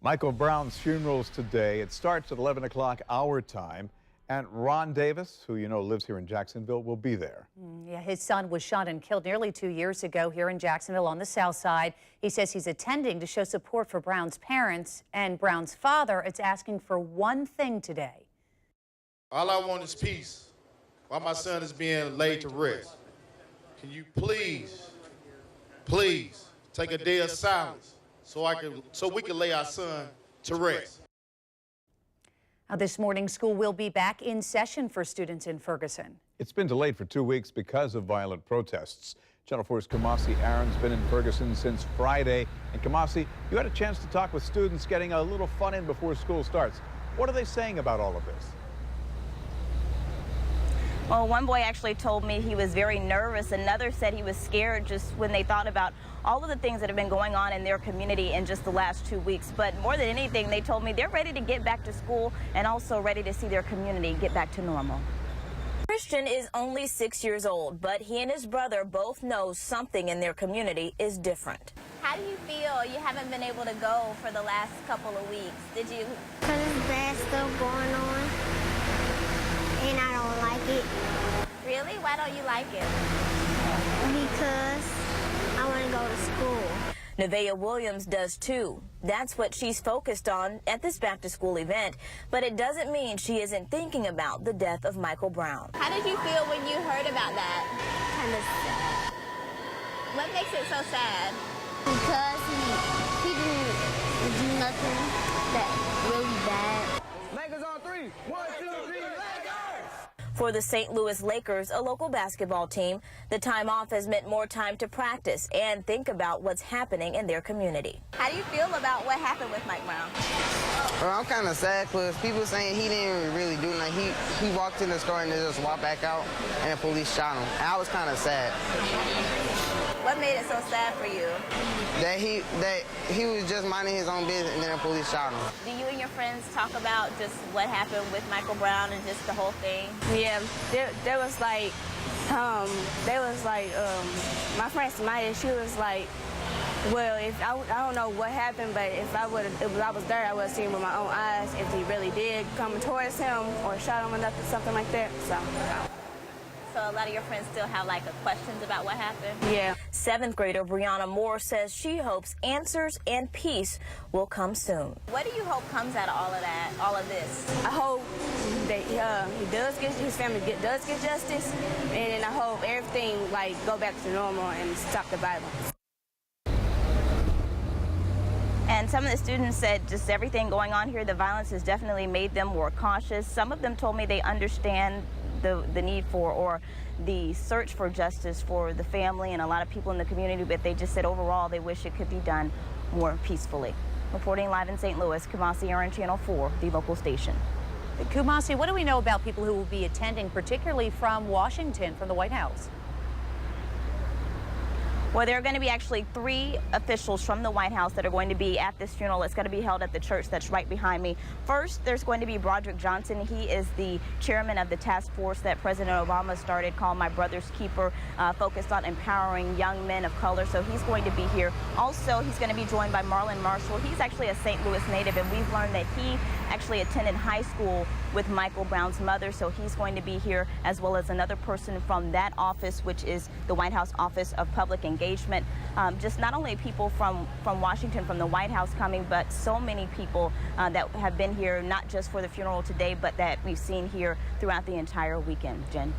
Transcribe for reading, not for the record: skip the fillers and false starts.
Michael Brown's funeral's today. It starts at 11 o'clock our time. And Ron Davis, who you know lives here in Jacksonville, will be there. Yeah, his son was shot and killed nearly 2 years ago here in Jacksonville on the south side. He says he's attending to show support for Brown's parents, and Brown's father is asking for one thing today. All I want is peace while my son is being laid to rest. Can you please take a day of silence so we can lay our son to rest. This morning, school will be back in session for students in Ferguson. It's been delayed for 2 weeks because of violent protests. Channel 4's Kamasi Aaron's been in Ferguson since Friday. And Kamasi, you had a chance to talk with students getting a little fun in before school starts. What are they saying about all of this? Well, one boy actually told me he was very nervous. Another said he was scared just when they thought about all of the things that have been going on in their community in just the last 2 weeks. But more than anything, they told me they're ready to get back to school and also ready to see their community get back to normal. Christian is only 6 years old, but he and his brother both know something in their community is different. How do you feel? You haven't been able to go for the last couple of weeks. Did you? Because there's bad stuff going on, and I don't like it. Really? Why don't you like it? Because I want to go to school. Nevaeh Williams does too. That's what she's focused on at this back-to-school event. But it doesn't mean she isn't thinking about the death of Michael Brown. How did you feel when you heard about that? Kind of sad. What makes it so sad? Because he didn't do nothing that really bad. Lakers on three. 1, 2, 3, Lakers! For the St. Louis Lakers, a local basketball team, the time off has meant more time to practice and think about what's happening in their community. How do you feel about what happened with Mike Brown? Well, I'm kind of sad because people saying he didn't really do nothing. He walked in the store and then just walked back out and the police shot him. And I was kind of sad. What made it so sad for you? That he was just minding his own business and then the police shot him. Do you and your friends talk about just what happened with Michael Brown and just the whole thing? Yeah, there was like, my friend Samaya, she was like, well, if I don't know what happened, but if I was there, I would have seen with my own eyes if he really did come towards him or shot him or nothing, something like that. So a lot of your friends still have like questions about what happened? Yeah. 7th grader Brianna Moore says she hopes answers and peace will come soon. What do you hope comes out of all of this? I hope that his family does get justice, and then I hope everything go back to normal and stop the violence. And some of the students said just everything going on here, the violence has definitely made them more cautious. Some of them told me they understand the need for or the search for justice for the family and a lot of people in the community, but they just said overall they wish it could be done more peacefully. Reporting live in St. Louis, Kamasi Aaron, Channel 4, the local station. Kumasi, what do we know about people who will be attending, particularly from Washington, from the White House? Well, there are going to be actually 3 officials from the White House that are going to be at this funeral. It's going to be held at the church that's right behind me. First, there's going to be Broderick Johnson. He is the chairman of the task force that President Obama started called My Brother's Keeper, focused on empowering young men of color. So he's going to be here. Also, he's going to be joined by Marlon Marshall. He's actually a St. Louis native, and we've learned that he actually attended high school with Michael Brown's mother. So he's going to be here, as well as another person from that office, which is the White House Office of Public Engagement. Just not only people from Washington, from the White House coming, but so many people that have been here, not just for the funeral today, but that we've seen here throughout the entire weekend. Jen.